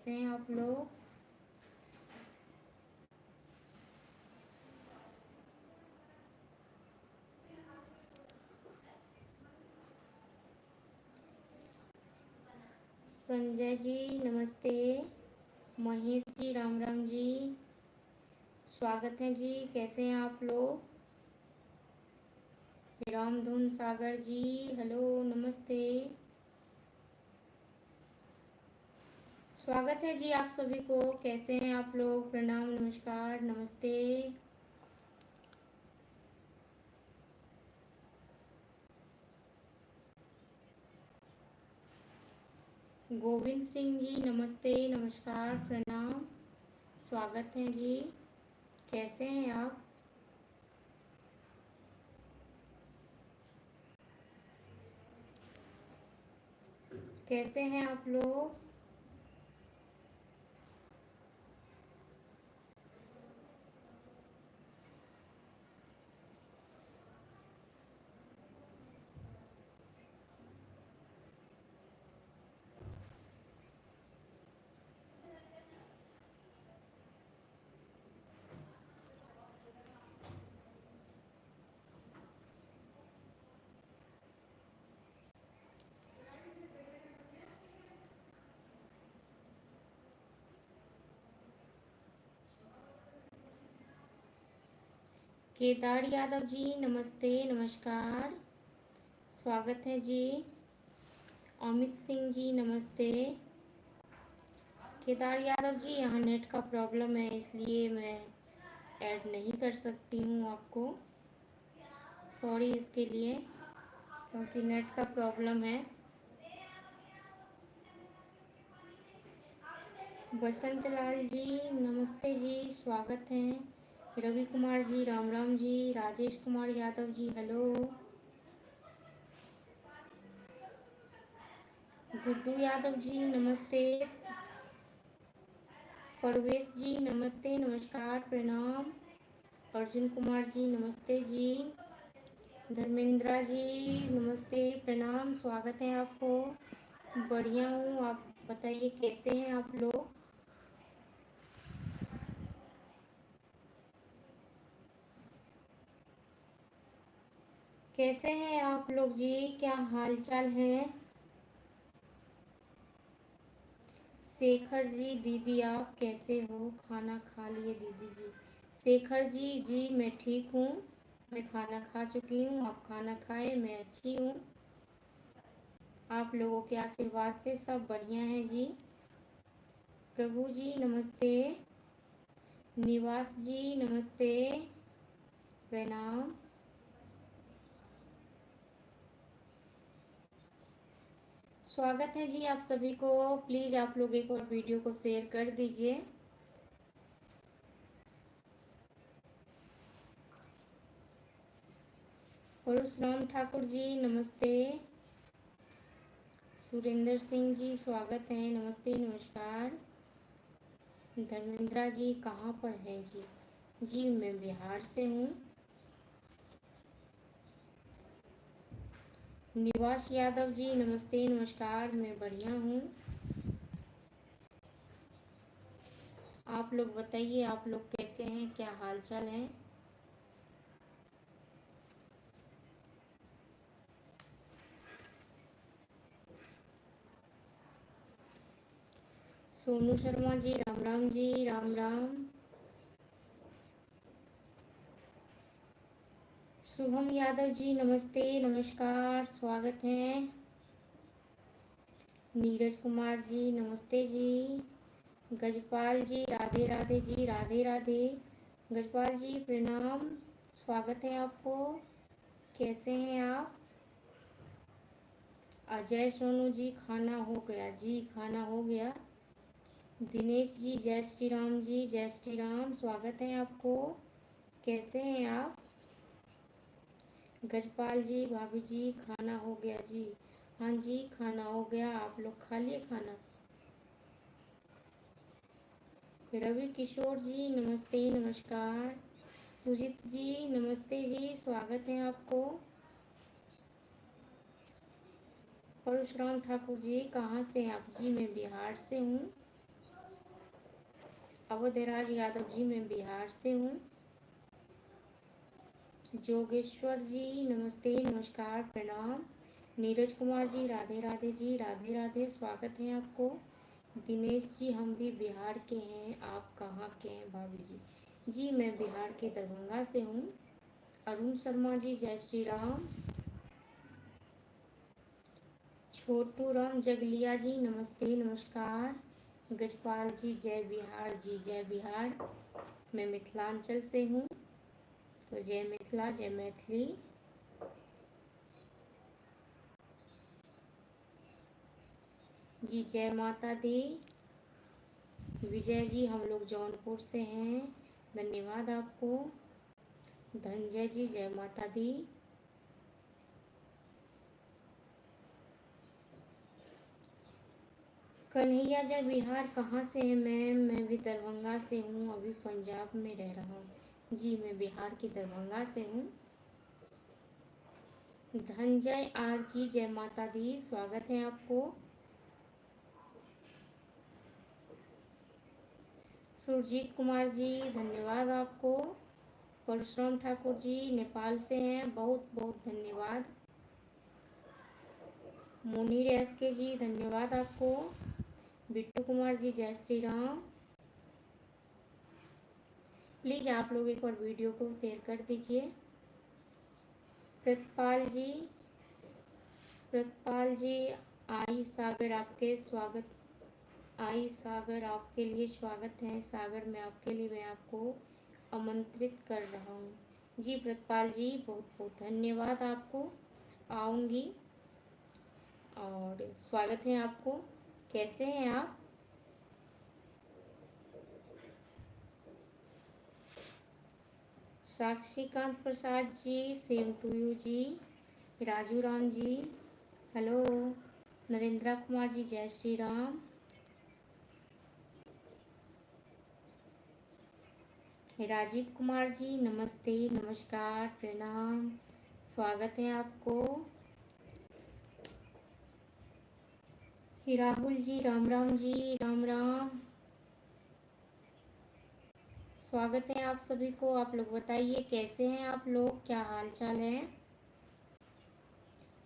कैसे हैं आप लोग। संजय जी नमस्ते। महेश जी राम राम जी, स्वागत है जी। कैसे हैं आप लोग। रामधुन सागर जी हेलो नमस्ते, स्वागत है जी आप सभी को। कैसे हैं आप लोग, प्रणाम नमस्कार नमस्ते। गोविंद सिंह जी नमस्ते नमस्कार प्रणाम, स्वागत है जी। कैसे हैं आप। कैसे हैं आप लोग। केदार यादव जी नमस्ते नमस्कार, स्वागत है जी। अमित सिंह जी नमस्ते। केदार यादव जी यहाँ नेट का प्रॉब्लम है, इसलिए मैं ऐड नहीं कर सकती हूँ आपको, सॉरी इसके लिए, क्योंकि नेट का प्रॉब्लम है। बसंत लाल जी नमस्ते जी, स्वागत है। रवि कुमार जी राम राम जी, राजेश कुमार यादव जी हेलो। गुड्डू यादव जी नमस्ते। परवेश जी नमस्ते नमस्कार प्रणाम। अर्जुन कुमार जी नमस्ते जी। धर्मेंद्रा जी नमस्ते प्रणाम, स्वागत है आपको। बढ़िया हूँ, आप बताइए कैसे हैं आप लोग। कैसे हैं आप लोग जी, क्या हाल चाल है। शेखर जी दीदी आप कैसे हो, खाना खा लिए दीदी जी। शेखर जी जी मैं ठीक हूँ, मैं खाना खा चुकी हूँ, आप खाना खाए, मैं अच्छी हूँ। आप लोगों के आशीर्वाद से सब बढ़िया है जी। प्रभु जी नमस्ते। निवास जी नमस्ते प्रणाम। स्वागत है जी आप सभी को। प्लीज़ आप लोग एक और वीडियो को शेयर कर दीजिए। परशुराम ठाकुर जी नमस्ते। सुरेंद्र सिंह जी स्वागत है, नमस्ते नमस्कार। धर्मेंद्रा जी कहाँ पर हैं जी। जी मैं बिहार से हूँ। निवास यादव जी नमस्ते नमस्कार, मैं बढ़िया हूँ। आप लोग बताइए आप लोग कैसे हैं, क्या हाल चाल है। सोनू शर्मा जी राम राम जी राम राम। शुभम यादव जी नमस्ते नमस्कार, स्वागत है। नीरज कुमार जी नमस्ते जी। गजपाल जी राधे राधे जी राधे राधे। गजपाल जी प्रणाम, स्वागत है आपको। कैसे हैं आप। अजय सोनू जी खाना हो गया जी, खाना हो गया। दिनेश जी जय श्री राम जी जय श्री राम, स्वागत है आपको। कैसे हैं आप। गजपाल जी भाभी जी खाना हो गया जी। हाँ जी खाना हो गया, आप लोग खा लिए खाना। रवि किशोर जी नमस्ते नमस्कार। सुजीत जी नमस्ते जी, स्वागत है आपको। परशुराम ठाकुर जी कहाँ से हैं आप जी, मैं बिहार से हूँ। अवधराज यादव जी मैं बिहार से हूँ। जोगेश्वर जी नमस्ते, नमस्कार, प्रणाम। नीरज कुमार जी राधे राधे जी, राधे राधे, स्वागत है आपको। दिनेश जी हम भी बिहार के हैं, आप कहाँ के हैं भाभी जी? जी मैं बिहार के दरभंगा से हूँ। अरुण शर्मा जी जय श्री राम। छोटू राम जगलिया जी नमस्ते, नमस्कार। गजपाल जी जय बिहार जी, जय बिहार। मैं मिथिलांचल से हूँ, तो जय मिथिला, जय मैथिली। जी जय माता दी। विजय जी हम लोग जौनपुर से हैं, धन्यवाद आपको। धनंजय जी जय माता दी। कन्हैया जय बिहार कहाँ से है मैम? मैं भी दरभंगा से हूँ, अभी पंजाब में रह रहा हूँ। जी मैं बिहार की दरभंगा से हूँ। धनंजय आर जी जय माता दी, स्वागत है आपको। सुरजीत कुमार जी धन्यवाद आपको। परशुराम ठाकुर जी नेपाल से हैं, बहुत बहुत धन्यवाद। मुनीर एस के जी धन्यवाद आपको। बिट्टू कुमार जी जय श्री राम। प्लीज़ आप लोग एक बार वीडियो को शेयर कर दीजिए। प्रतपाल जी आई सागर आपके स्वागत, आई सागर आपके लिए स्वागत है। सागर में आपके लिए मैं आपको आमंत्रित कर रहा हूँ। जी प्रतपाल जी बहुत बहुत धन्यवाद आपको, आऊँगी और स्वागत है आपको। कैसे हैं आप? Sakshikant Prasad ji same to you जी। राजू राम जी हेलो। नरेंद्र कुमार जी जय श्री राम। राजीव कुमार जी नमस्ते, नमस्कार, प्रणाम, स्वागत है आपको। राहुल जी राम राम जी, राम राम, स्वागत है आप सभी को। आप लोग बताइए कैसे हैं आप लोग, क्या हाल चाल है?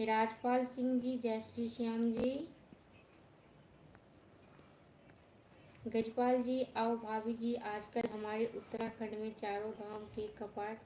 राजपाल सिंह जी जय श्री श्याम जी। गजपाल जी आओ भाभी जी, आजकल हमारे उत्तराखंड में चारों धाम के कपाट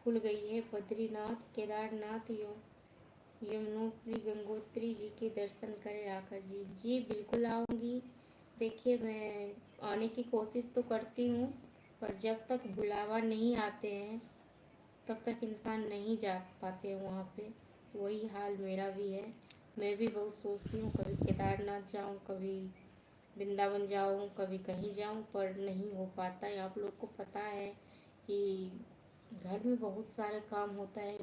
खुल गई है। बद्रीनाथ, केदारनाथ, यमुनोत्री, गंगोत्री जी के दर्शन करें आकर जी। जी बिल्कुल आऊँगी। देखिए मैं आने की कोशिश तो करती हूँ, पर जब तक बुलावा नहीं आते हैं तब तक इंसान नहीं जा पाते वहाँ पे। तो वही हाल मेरा भी है। मैं भी बहुत सोचती हूँ कभी केदारनाथ जाऊँ, कभी वृंदावन जाऊँ, कभी कहीं जाऊँ, पर नहीं हो पाता है। आप लोग को पता है कि घर में बहुत सारे काम होता है,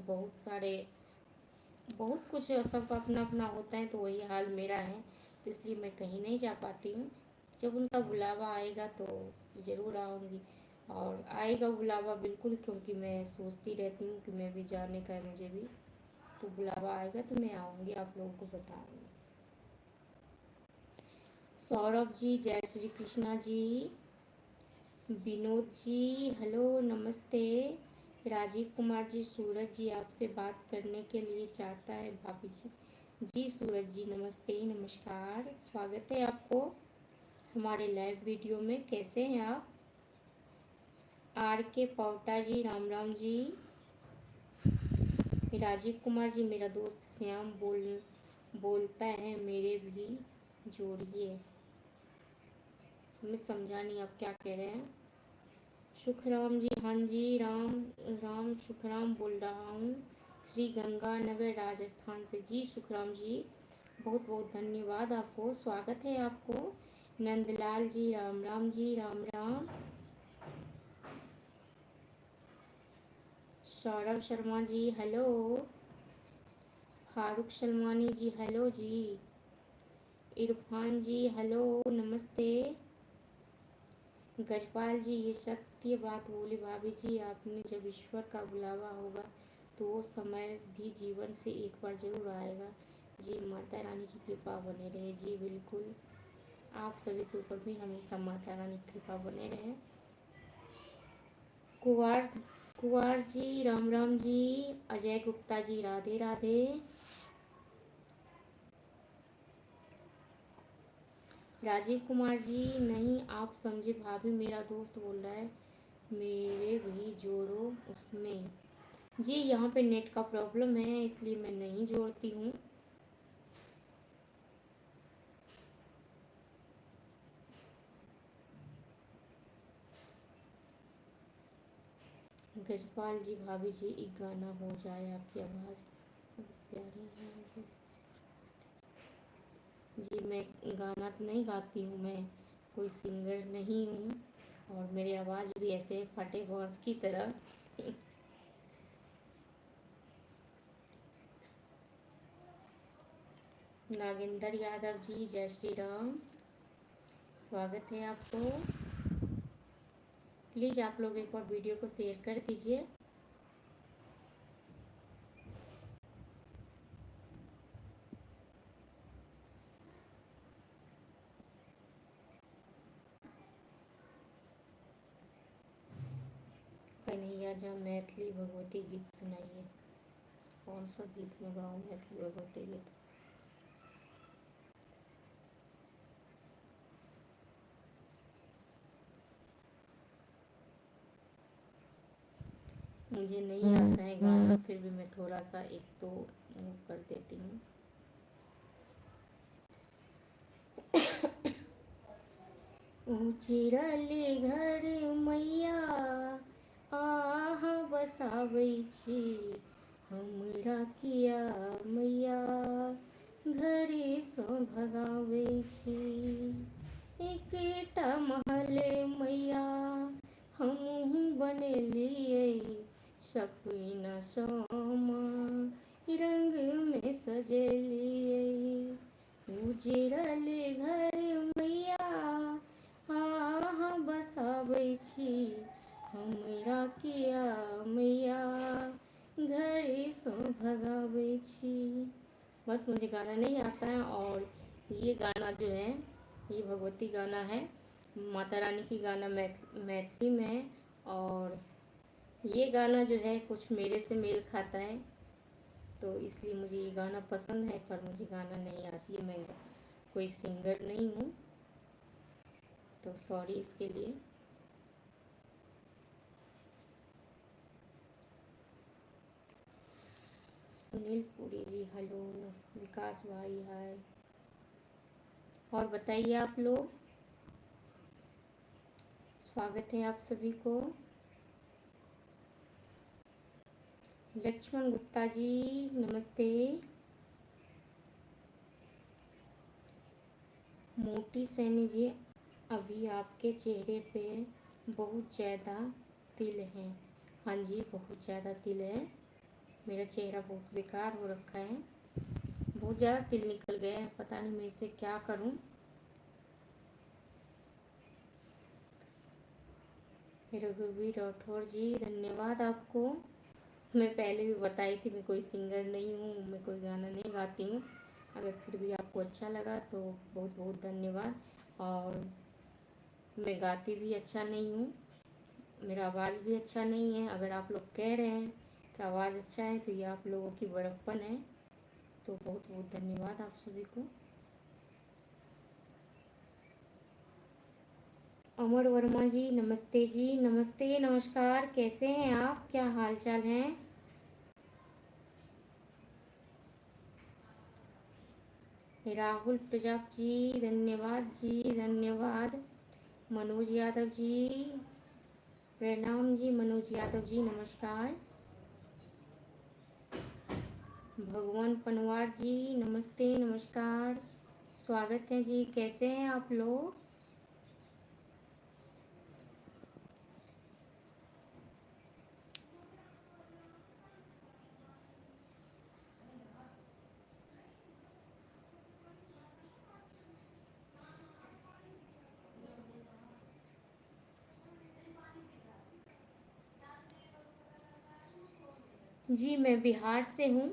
बहुत कुछ सबका अपना अपना होता है। तो वही हाल मेरा है, तो इसलिए मैं कहीं नहीं जा पाती हूँ। जब उनका बुलावा आएगा तो ज़रूर आऊँगी, और आएगा बुलावा बिल्कुल, क्योंकि मैं सोचती रहती हूँ कि मैं भी जाने का है मुझे भी। तो बुलावा आएगा तो मैं आऊँगी, आप लोगों को बताऊँगी। सौरभ जी जय श्री कृष्णा जी। विनोद जी हेलो नमस्ते। राजीव कुमार जी सूरज जी आपसे बात करने के लिए चाहता है भाभी जी। जी सूरज जी नमस्ते, नमस्कार, स्वागत है आपको हमारे लाइव वीडियो में। कैसे हैं आप? आर के पौटा जी राम राम जी। राजीव कुमार जी मेरा दोस्त श्याम बोलता है, मेरे भी जोड़िए। मैं समझा नहीं आप क्या कह रहे हैं। सुखराम जी हाँ जी, राम राम सुखराम बोल रहा हूँ, श्री गंगानगर राजस्थान से। जी सुखराम जी बहुत बहुत धन्यवाद आपको, स्वागत है आपको। नंदलाल जी राम राम जी, राम राम। सौरभ शर्मा जी हेलो। फारूक सलमानी जी हेलो जी। इरफान जी हेलो नमस्ते। गजपाल जी ये सत्य बात बोली भाभी जी आपने, जब ईश्वर का बुलावा होगा तो वो समय भी जीवन से एक बार जरूर आएगा। जी माता रानी की कृपा बने रहे। जी बिल्कुल। आप सभी के ऊपर भी हमेशा माता रानी की कृपा बने रहे। कुंवर कुंवर जी राम राम जी, अजय गुप्ता जी राधे राधे। राजीव कुमार जी नहीं आप समझे, भाभी मेरा दोस्त बोल रहा है मेरे भी जोड़ो उसमें। जी यहाँ पे नेट का प्रॉब्लम है इसलिए मैं नहीं जोड़ती हूँ। गजपाल जी भाभी जी एक गाना हो जाए, आपकी आवाज़ प्यारी है। जी मैं गाना तो नहीं गाती हूँ, मैं कोई सिंगर नहीं हूँ और मेरी आवाज़ भी ऐसे फटे बाँस की तरह। नागेंद्र यादव जी जय श्री राम, स्वागत है आपको। प्लीज़ आप लोग एक बार वीडियो को शेयर कर दीजिए। कन्हैया जी मैथिली भगवती गीत सुनाइए। कौन सा गीत में गाऊँ मैथिली भगवती गीत? मुझे नहीं आता है गाना, फिर भी मैं थोड़ा सा एक तो वो कर देती हूँ। उजिरल घर मैया आह बसाबै छी, हमरा किया मैया घरे सँ भगाबै छी। एकटा महल मैया हमहूँ बनेलियै, सपना सामा रंग में सजेलियै। उजिरल घर मैया आह बसाबै छी, हमरा किया मैया घरे सँ भगाबै छी। बस मुझे गाना नहीं आता है। और ये गाना जो है ये भगवती गाना है, माता रानी की गाना मैथिली में है। और ये गाना जो है कुछ मेरे से मेल खाता है, तो इसलिए मुझे ये गाना पसंद है, पर मुझे गाना नहीं आती है, मैं कोई सिंगर नहीं हूँ, तो सॉरी इसके लिए। सुनील पुरी जी हेलो, विकास भाई हाय। और बताइए आप लोग, स्वागत है आप सभी को। लक्ष्मण गुप्ता जी नमस्ते। मोटी सैनी जी अभी आपके चेहरे पे बहुत ज़्यादा तिल हैं। हाँ जी बहुत ज़्यादा तिल है, मेरा चेहरा बहुत बेकार हो रखा है, बहुत ज़्यादा तिल निकल गया है, पता नहीं मैं इसे क्या करूं। रघुवीर राठौर जी धन्यवाद आपको। मैं पहले भी बताई थी मैं कोई सिंगर नहीं हूँ, मैं कोई गाना नहीं गाती हूँ। अगर फिर भी आपको अच्छा लगा तो बहुत बहुत धन्यवाद। और मैं गाती भी अच्छा नहीं हूँ, मेरा आवाज़ भी अच्छा नहीं है। अगर आप लोग कह रहे हैं कि आवाज़ अच्छा है तो ये आप लोगों की बड़प्पन है, तो बहुत बहुत धन्यवाद आप सभी को। अमर वर्मा जी नमस्ते जी, नमस्ते नमस्कार, कैसे हैं आप, क्या हाल चाल हैं? राहुल प्रजापति जी धन्यवाद जी धन्यवाद। मनोज यादव जी प्रणाम जी, मनोज यादव जी नमस्कार। भगवान पनवार जी नमस्ते नमस्कार, स्वागत है जी, कैसे हैं आप लोग? जी मैं बिहार से हूँ,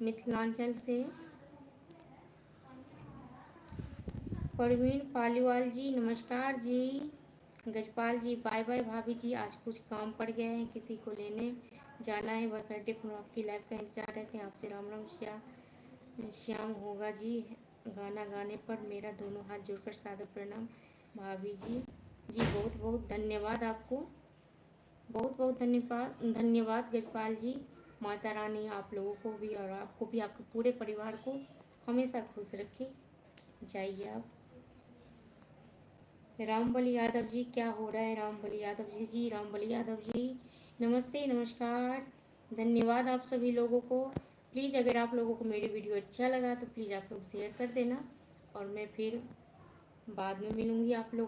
मिथिलांचल से। परवीन पालीवाल जी नमस्कार जी। गजपाल जी बाय बाय भाभी जी, आज कुछ काम पड़ गया है, किसी को लेने जाना है, बस अड्डे पर आपकी लाइव का इंतजार रहते हैं। आपसे राम राम श्याम होगा जी। गाना गाने पर मेरा दोनों हाथ जोड़कर सादर प्रणाम भाभी जी। जी बहुत बहुत धन्यवाद आपको, बहुत बहुत धन्यवाद धन्यवाद गजपाल जी। माता रानी आप लोगों को भी और आपको भी, आपके पूरे परिवार को हमेशा खुश रखे। जाइए आप। रामबली यादव जी क्या हो रहा है? रामबली यादव जी, जी रामबली यादव जी नमस्ते नमस्कार। धन्यवाद आप सभी लोगों को। प्लीज़ अगर आप लोगों को मेरी वीडियो अच्छा लगा तो प्लीज़ आप लोग शेयर कर देना, और मैं फिर बाद में मिलूँगी आप लोगों